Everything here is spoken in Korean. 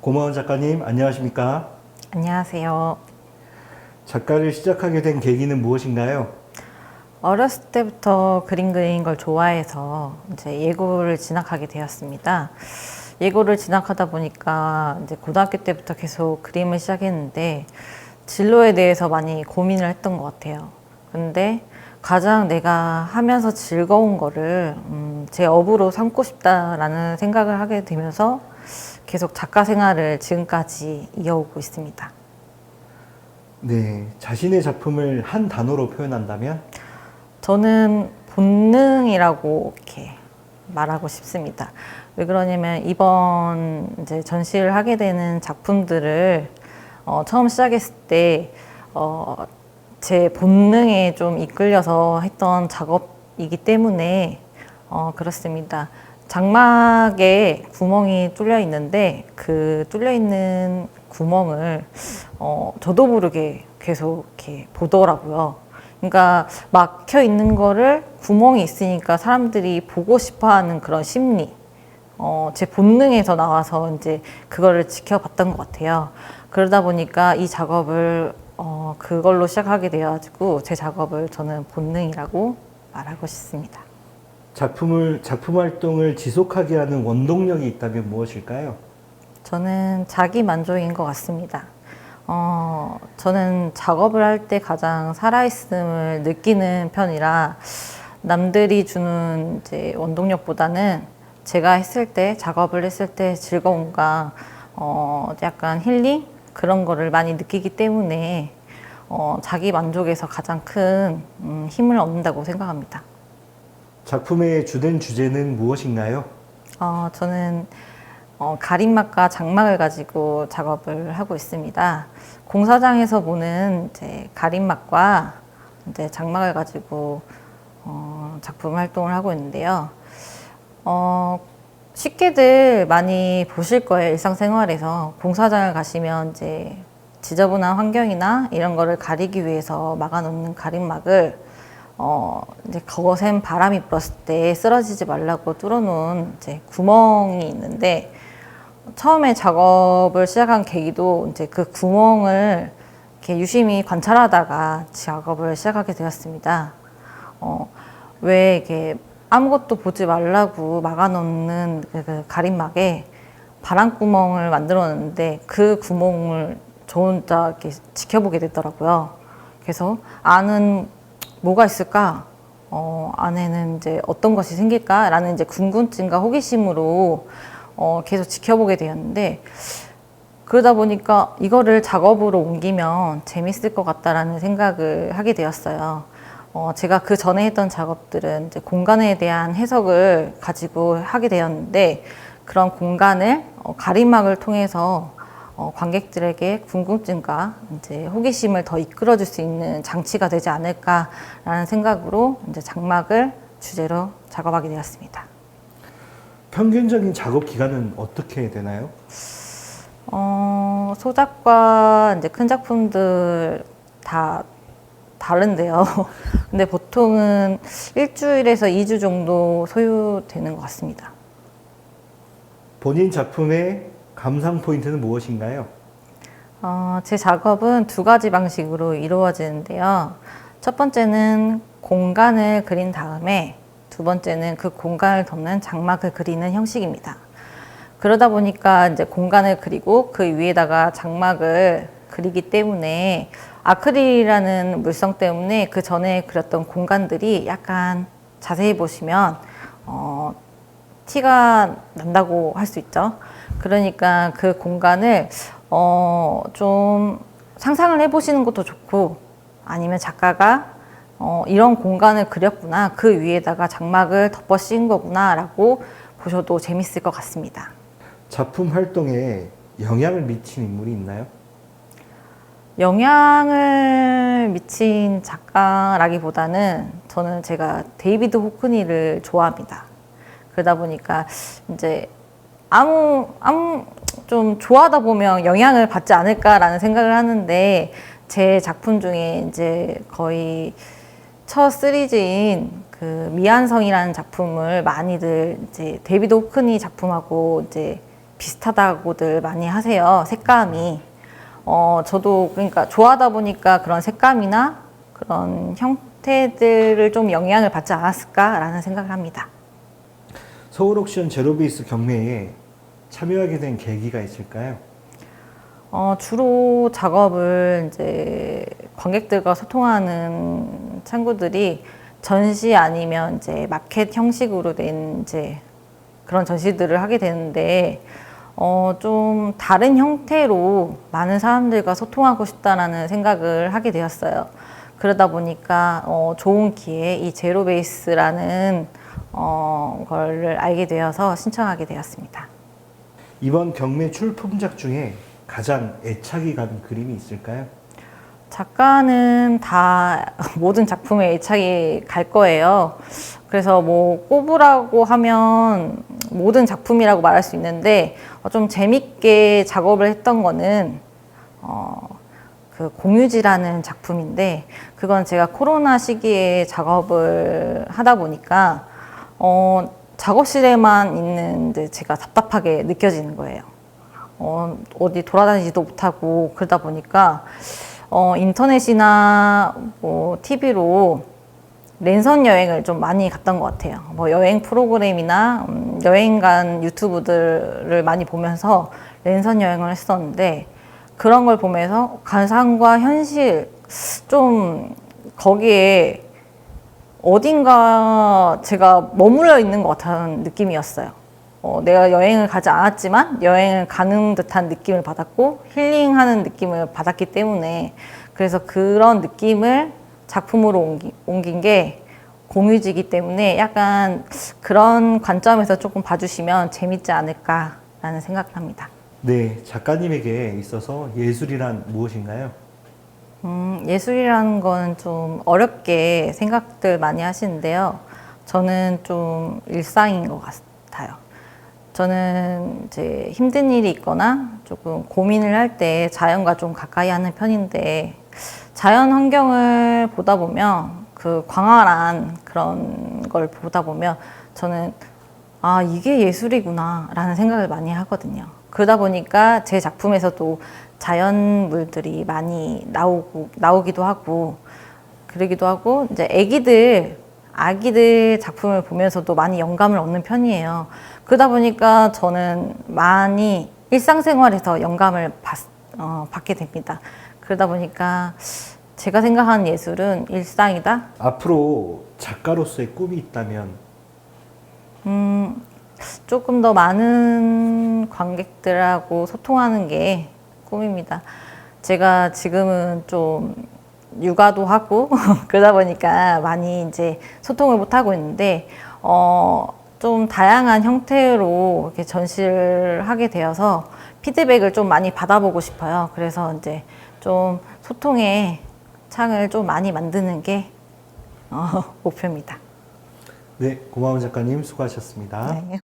고마운 작가님, 안녕하십니까? 안녕하세요. 작가를 시작하게 된 계기는 무엇인가요? 어렸을 때부터 그림 그리는 걸 좋아해서 이제 예고를 진학하게 되었습니다. 예고를 진학하다 보니까 이제 고등학교 때부터 계속 그림을 시작했는데 진로에 대해서 많이 고민을 했던 것 같아요. 근데 가장 내가 하면서 즐거운 거를 제 업으로 삼고 싶다라는 생각을 하게 되면서 계속 작가 생활을 지금까지 이어오고 있습니다. 네, 자신의 작품을 한 단어로 표현한다면? 저는 본능이라고 이렇게 말하고 싶습니다. 왜 그러냐면 이번 이제 전시를 하게 되는 작품들을 처음 시작했을 때 제 본능에 좀 이끌려서 했던 작업이기 때문에 그렇습니다. 장막에 구멍이 뚫려 있는데 그 뚫려 있는 구멍을 저도 모르게 계속 이렇게 보더라고요. 그러니까 막혀 있는 거를 구멍이 있으니까 사람들이 보고 싶어 하는 그런 심리. 제 본능에서 나와서 이제 그거를 지켜봤던 것 같아요. 그러다 보니까 이 작업을 그걸로 시작하게 되어가지고 제 작업을 저는 본능이라고 말하고 싶습니다. 작품 활동을 지속하게 하는 원동력이 있다면 무엇일까요? 저는 자기 만족인 것 같습니다. 저는 작업을 할 때 가장 살아있음을 느끼는 편이라 남들이 주는 이제 원동력보다는 제가 했을 때, 작업을 했을 때 즐거움과 약간 힐링? 그런 거를 많이 느끼기 때문에 자기 만족에서 가장 큰 힘을 얻는다고 생각합니다. 작품의 주된 주제는 무엇인가요? 저는 가림막과 장막을 가지고 작업을 하고 있습니다. 공사장에서 보는 이제 가림막과 이제 장막을 가지고 작품 활동을 하고 있는데요. 쉽게들 많이 보실 거예요. 일상생활에서 공사장을 가시면 이제 지저분한 환경이나 이런 거를 가리기 위해서 막아놓는 가림막을 이제 거센 바람이 불었을 때 쓰러지지 말라고 뚫어놓은 이제 구멍이 있는데 처음에 작업을 시작한 계기도 이제 그 구멍을 이렇게 유심히 관찰하다가 작업을 시작하게 되었습니다. 왜 이렇게 아무것도 보지 말라고 막아놓는 그 가림막에 바람구멍을 만들어 놨는데 그 구멍을 저 혼자 이렇게 지켜보게 되더라고요. 그래서 안은 뭐가 있을까? 안에는 이제 어떤 것이 생길까라는 이제 궁금증과 호기심으로 계속 지켜보게 되었는데 그러다 보니까 이거를 작업으로 옮기면 재밌을 것 같다라는 생각을 하게 되었어요. 제가 그 전에 했던 작업들은 이제 공간에 대한 해석을 가지고 하게 되었는데 그런 공간을 가림막을 통해서 관객들에게 궁금증과 이제 호기심을 더 이끌어줄 수 있는 장치가 되지 않을까라는 생각으로 이제 장막을 주제로 작업하게 되었습니다. 평균적인 작업 기간은 어떻게 되나요? 소작과 이제 큰 작품들 다 다른데요. 근데 보통은 일주일에서 2주 정도 소요되는 것 같습니다. 본인 작품의 감상 포인트는 무엇인가요? 제 작업은 두 가지 방식으로 이루어지는데요. 첫 번째는 공간을 그린 다음에 두 번째는 그 공간을 덮는 장막을 그리는 형식입니다. 그러다 보니까 이제 공간을 그리고 그 위에다가 장막을 그리기 때문에 아크릴이라는 물성 때문에 그 전에 그렸던 공간들이 약간 자세히 보시면 티가 난다고 할 수 있죠. 그러니까 그 공간을 좀 상상을 해보시는 것도 좋고 아니면 작가가 이런 공간을 그렸구나 그 위에다가 장막을 덮어 씌운 거구나 라고 보셔도 재밌을 것 같습니다. 작품 활동에 영향을 미친 인물이 있나요? 영향을 미친 작가라기보다는 저는 제가 데이비드 호크니를 좋아합니다. 그러다 보니까 이제 아무 좀 좋아하다 보면 영향을 받지 않을까라는 생각을 하는데 제 작품 중에 이제 거의 첫 시리즈인 그 미안성이라는 작품을 많이들 이제 데이비드 호크니 작품하고 이제 비슷하다고들 많이 하세요. 색감이. 저도 그러니까 좋아하다 보니까 그런 색감이나 그런 형태들을 좀 영향을 받지 않았을까라는 생각을 합니다. 서울 옥션 제로베이스 경매에 참여하게 된 계기가 있을까요? 주로 작업을 이제 관객들과 소통하는 창구들이 전시 아니면 이제 마켓 형식으로 된 이제 그런 전시들을 하게 되는데, 좀 다른 형태로 많은 사람들과 소통하고 싶다라는 생각을 하게 되었어요. 그러다 보니까 좋은 기회에 이 제로베이스라는 거를 알게 되어서 신청하게 되었습니다. 이번 경매 출품작 중에 가장 애착이 가는 그림이 있을까요? 작가는 다 모든 작품에 애착이 갈 거예요. 그래서 뭐 꼽으라고 하면 모든 작품이라고 말할 수 있는데, 좀 재밌게 작업을 했던 거는 그 공유지라는 작품인데, 그건 제가 코로나 시기에 작업을 하다 보니까 작업실에만 있는데 제가 답답하게 느껴지는 거예요. 어디 돌아다니지도 못하고 그러다 보니까 인터넷이나 뭐 TV로 랜선 여행을 좀 많이 갔던 것 같아요. 뭐 여행 프로그램이나 여행 간 유튜브들을 많이 보면서 랜선 여행을 했었는데, 그런 걸 보면서 가상과 현실 좀 거기에 어딘가 제가 머물러 있는 것 같은 느낌이었어요. 내가 여행을 가지 않았지만 여행을 가는 듯한 느낌을 받았고 힐링하는 느낌을 받았기 때문에, 그래서 그런 느낌을 작품으로 옮긴 게 공유지이기 때문에 약간 그런 관점에서 조금 봐주시면 재밌지 않을까라는 생각을 합니다. 네, 작가님에게 있어서 예술이란 무엇인가요? 예술이라는 건 좀 어렵게 생각들 많이 하시는데요. 저는 좀 일상인 것 같아요. 저는 이제 힘든 일이 있거나 조금 고민을 할 때 자연과 좀 가까이 하는 편인데, 자연 환경을 보다 보면 그 광활한 그런 걸 보다 보면 저는 아, 이게 예술이구나 라는 생각을 많이 하거든요. 그러다 보니까 제 작품에서도 자연물들이 많이 나오기도 하고, 그러기도 하고, 이제 아기들 작품을 보면서도 많이 영감을 얻는 편이에요. 그러다 보니까 저는 많이 일상생활에서 영감을 받게 됩니다. 그러다 보니까 제가 생각하는 예술은 일상이다. 앞으로 작가로서의 꿈이 있다면 조금 더 많은 관객들하고 소통하는 게 꿈입니다. 제가 지금은 좀 육아도 하고 그러다 보니까 많이 이제 소통을 못 하고 있는데, 좀 다양한 형태로 이렇게 전시를 하게 되어서 피드백을 좀 많이 받아보고 싶어요. 그래서 이제 좀 소통의 창을 좀 많이 만드는 게 목표입니다. 네, 고마운 작가님 수고하셨습니다. 네.